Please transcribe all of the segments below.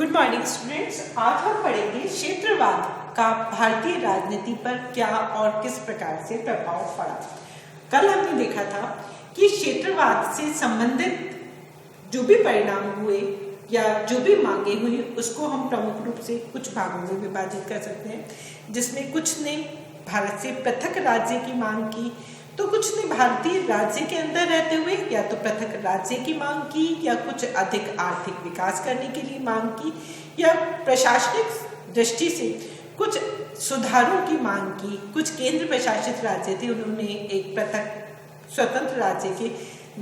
Good morning students. आज हम पढ़ेंगे क्षेत्रवाद का भारतीय राजनीति पर क्या और किस प्रकार से प्रभाव पड़ा। कल हमने देखा था कि क्षेत्रवाद से संबंधित जो भी परिणाम हुए या जो भी मांगे हुई उसको हम प्रमुख रूप से कुछ भागों में विभाजित कर सकते हैं, जिसमें कुछ ने भारत से पृथक राज्य की मांग की, तो कुछ ने भारतीय राज्य के अंदर रहते हुए या तो पृथक राज्य की मांग की या कुछ अधिक आर्थिक विकास करने के लिए मांग की या प्रशासनिक दृष्टि से कुछ सुधारों की मांग की। कुछ केंद्र प्रशासित राज्य थे, उन्होंने एक पृथक स्वतंत्र राज्य के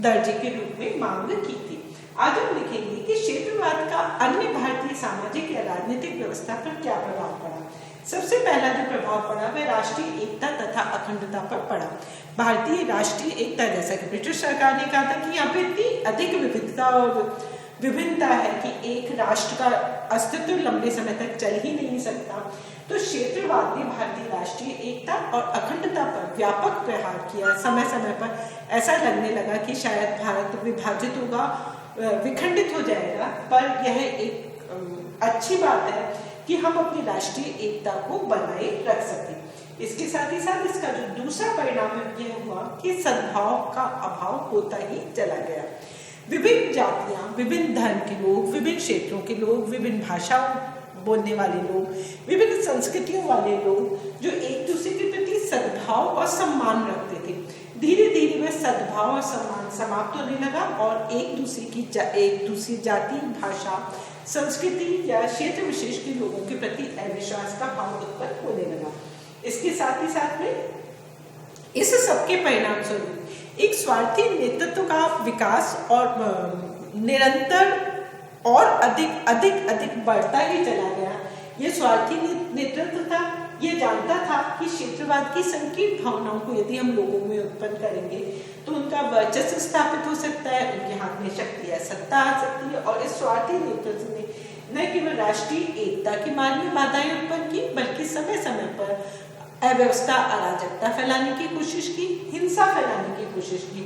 दर्जे के रूप में मांग की थी। आज हम लिखेंगे कि क्षेत्रवाद का अन्य भारतीय सामाजिक या राजनीतिक व्यवस्था पर क्या प्रभाव पड़ा। सबसे पहला जो प्रभाव पड़ा वह राष्ट्रीय एकता तथा अखंडता पर पड़ा। भारतीय राष्ट्रीय एकता, जैसा कि ब्रिटिश सरकार ने कहा था कि यहाँ पे इतनी अधिक विविधता और विभिन्नता है कि एक राष्ट्र का अस्तित्व लंबे समय तक चल ही नहीं सकता, तो क्षेत्रवाद ने भारतीय राष्ट्रीय एकता और अखंडता पर व्यापक प्रहार किया। समय समय पर ऐसा लगने लगा कि शायद भारत विभाजित होगा, विखंडित हो जाएगा, पर यह एक अच्छी बात है कि हम अपनी राष्ट्रीय एकता को बनाए रख सकें। इसके साथ ही साथ इसका जो दूसरा परिणाम यह हुआ कि सद्भाव का अभाव होता ही चला गया। विभिन्न जातियां, विभिन्न धर्म के लोग, विभिन्न क्षेत्रों के लोग, विभिन्न भाषा बोलने वाले लोग, विभिन्न संस्कृतियों वाले लोग जो एक दूसरे के प्रति सद्भाव और सम्मान रखते थे, धीरे धीरे वह सद्भाव और सम्मान समाप्त होने लगा और एक दूसरी जाति, भाषा, संस्कृति या क्षेत्र विशेष के लोगों के प्रति अविश्वास का भाव उत्पन्न होने लगा। इसके साथ ही साथ में इस सबके परिणाम स्वरूप एक स्वार्थी नेतृत्व का विकास और निरंतर और अधिक बढ़ता ही चला गया। ये स्वार्थी नेतृत्व था, ये जानता था कि क्षेत्रवाद की संकीर्ण भावनाओं को यदि हम लोगों में उत्पन्न करेंगे तो उनका वर्चस्व स्थापित हो सकता है, उनके हाथ में शक्ति या सत्ता आ सकती है। और इस स्वार्थी नेतृत्व ने न केवल राष्ट्रीय एकता की मार्ग में बाधाएं उत्पन्न की, बल्कि समय समय पर अव्यवस्था, अराजकता फैलाने की कोशिश की, हिंसा फैलाने की कोशिश की।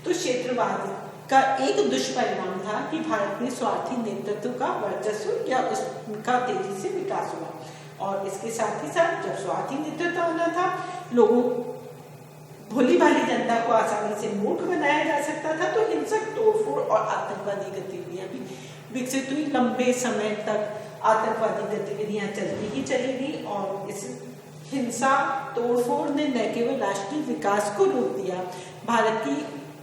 तो क्षेत्रवाद का एक दुष्परिणाम था कि भारत में स्वार्थी नेतृत्व का वर्चस्व या उसका तेजी से विकास हुआ। और इसके साथ ही साथ जब स्वार्थी नेतृत्व आना था, लोगों भोली भाली जनता को आसानी से मूर्ख बनाया जा सकता था, तो हिंसक तोड़फोड़ और आतंकवादी गतिविधियां भी विकसित हुई। लंबे समय तक आतंकवादी गतिविधियां चलती ही चलेगी और इस हिंसा तोड़फोड़ ने न केवल राष्ट्रीय विकास को रोक दिया, भारत की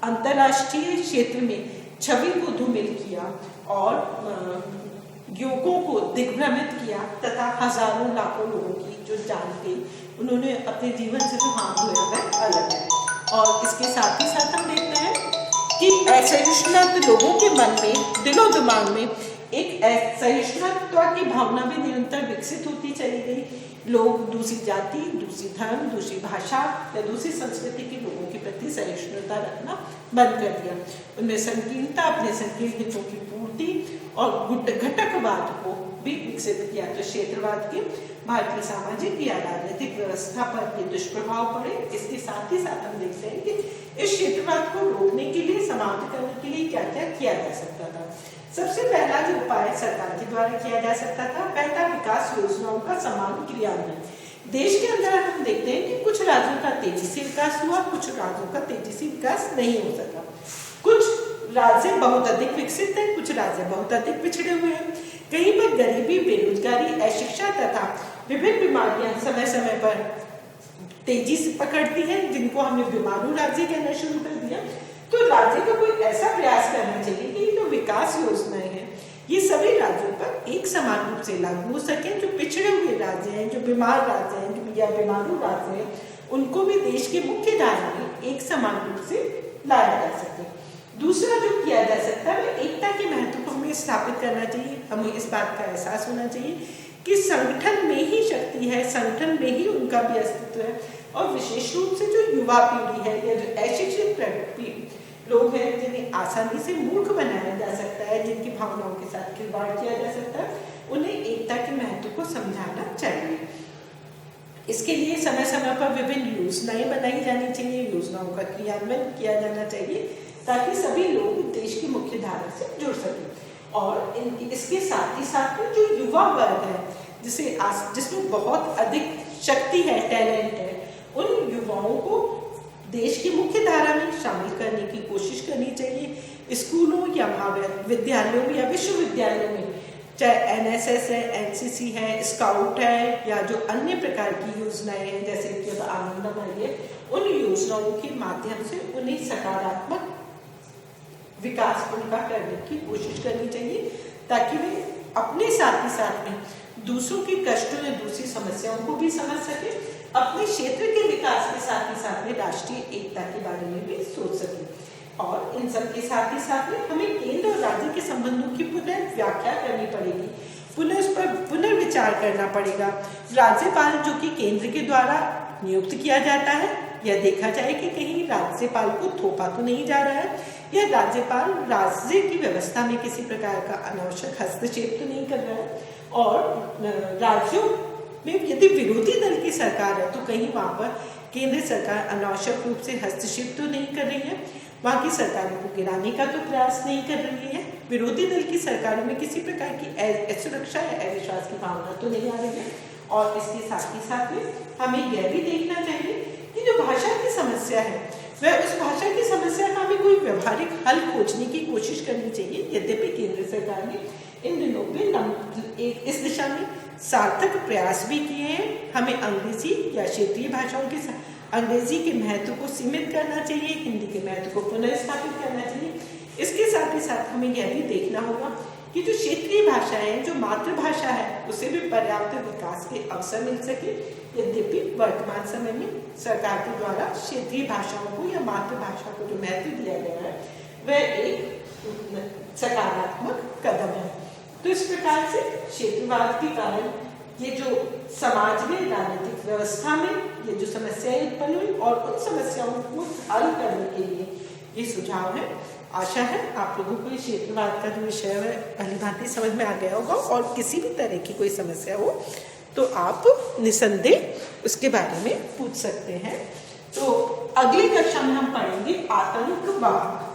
अंतर्राष्ट्रीय क्षेत्र में छवि को धूमिल किया और युवकों को दिग्भ्रमित किया तथा हजारों लाखों लोगों की जो जान गई, उन्होंने अपने जीवन से जो हाथ धोया वह अलग है। और इसके साथ ही साथ हम देखते हैं कि असहिष्णुता लोगों के मन में, दिलो दिमाग में एक असहिष्णुता की भावना भी निरंतर विकसित होती चली गई। लोग दूसरी जाति, दूसरी धर्म, दूसरी भाषा या दूसरी संस्कृति के लोगों के प्रति सहिष्णुता रखना बंद कर दिया। उनमें संकीर्णता, अपने संकीर्ण हितों की पूर्ति और घटकवाद को भी विकसित किया। तो क्षेत्रवाद के भारतीय सामाजिक या राजनीतिक व्यवस्था पर ये दुष्प्रभाव पड़े। इसके साथ ही साथ हम देखते हैं कि इस क्षेत्रवाद को रोकने के लिए, समाप्त करने के लिए क्या क्या किया जा सकता था। सबसे पहला जो उपाय सरकार के द्वारा किया जा सकता था वह था विकास योजनाओं का समान क्रियान्वयन। देश के अंदर हम देखते हैं कि कुछ राज्यों का तेजी से विकास हुआ, कुछ राज्यों का तेजी से विकास नहीं हो सका। कुछ राज्य बहुत अधिक विकसित है, कुछ राज्य बहुत अधिक पिछड़े हुए हैं। कहीं पर गरीबी, बेरोजगारी, अशिक्षा तथा विभिन्न बीमारियां समय समय पर तेजी से पकड़ती हैं, जिनको हमने बीमारू राज्य कहना शुरू कर दिया। तो राज्य को कोई ऐसा प्रयास करना चाहिए कि जो विकास योजनाएं हैं ये सभी राज्यों पर एक समान रूप से लागू हो सके। जो पिछड़े हुए राज्य हैं, जो बीमार राज्य हैं या बीमारू राज्य हैं, उनको भी देश के मुख्य धारा में एक समान रूप से लाया जा सके। दूसरा जो किया जा सकता है वह एकता के महत्व को हमें स्थापित करना चाहिए। हमें इस बात का एहसास होना चाहिए कि संगठन में ही शक्ति है, संगठन में ही उनका भी अस्तित्व है। और विशेष रूप से जो युवा पीढ़ी है या जो अशिक्षित लोग हैं, जिन्हें आसानी से मूर्ख बनाया जा सकता है, जिनकी भावनाओं के साथ खिलवाड़ किया जा सकता है, उन्हें एकता के महत्व को समझाना चाहिए। इसके लिए समय समय पर विभिन्न योजनाएं बनाई जानी चाहिए, योजनाओं का क्रियान्वयन किया जाना चाहिए ताकि सभी लोग देश की मुख्य धारा से जुड़ सकें। और इसके साथ ही साथ में जो युवा वर्ग है जिसमें बहुत अधिक शक्ति है, टैलेंट है, उन युवाओं को देश की मुख्य धारा में शामिल करने की कोशिश करनी चाहिए। स्कूलों या महाविद्यालयों या विश्वविद्यालयों में, चाहे एनएसएस है, एनसीसी है, स्काउट है, या जो अन्य प्रकार की योजनाएं हैं जैसे कि आनंदमय है, उन योजनाओं के माध्यम से उन्हें सकारात्मक विकास उनका करने की कोशिश करनी चाहिए, ताकि वे अपने साथ ही साथ में दूसरों के कष्टों या दूसरी समस्याओं को भी समझ सके, अपने क्षेत्र के विकास के साथ ही साथ में राष्ट्रीय एकता के बारे में भी सोच सके। और इन सब के साथ ही साथ में हमें केंद्र और राज्य के संबंधों की पुनर्व्याख्या करनी पड़ेगी, उस पर पुनर्विचार करना पड़ेगा। राज्यपाल जो कि केंद्र के द्वारा नियुक्त किया जाता है, यह देखा जाए कि कहीं राज्यपाल को थोपा तो नहीं जा रहा है, या राज्यपाल राज्य की व्यवस्था में किसी प्रकार का अनावश्यक हस्तक्षेप तो नहीं कर रहा है, और राज्यों में यदि विरोधी दल की सरकार है तो कहीं वहाँ पर केंद्र सरकार अनावश्यक रूप से हस्तक्षेप तो नहीं कर रही है, वहाँ की सरकारों को गिराने का तो प्रयास नहीं कर रही है, विरोधी दल की सरकारों में किसी प्रकार की असुरक्षा या अविश्वास की भावना तो नहीं आ रही है। और इसके साथ ही साथ में हमें यह भी देखना चाहिए कि जो भाषा की समस्या है, वह उस भाषा की समस्या का हमें कोई व्यवहारिक हल खोजने की कोशिश करनी चाहिए। यद्यपि केंद्र सरकार ने इन दिनों में इस दिशा में सार्थक प्रयास भी किए हैं। हमें अंग्रेजी या क्षेत्रीय भाषाओं के अंग्रेजी के महत्व को सीमित करना चाहिए, हिंदी के महत्व को पुनर्स्थापित करना चाहिए। इसके साथ ही साथ हमें यह भी देखना होगा कि जो क्षेत्रीय भाषा है, जो मातृभाषा है, उसे भी पर्याप्त विकास के अवसर मिल सके। यद्यपि वर्तमान समय में सरकार के द्वारा क्षेत्रीय भाषाओं को या मातृभाषा को जो महत्व दिया गया है, वह एक सकारात्मक कदम है। तो इस प्रकार से क्षेत्रवाद के कारण ये जो समाज में, राजनीतिक व्यवस्था में ये जो समस्याएं उत्पन्न हुई, और उन समस्याओं को हल करने के लिए ये सुझाव है। आशा है आप लोगों को क्षेत्रवाद का जो विषय है भली भांति समझ में आ गया होगा, और किसी भी तरह की कोई समस्या हो तो आप निसंदेह उसके बारे में पूछ सकते हैं। तो अगली कक्षा में हम पढ़ेंगे आतंकवाद।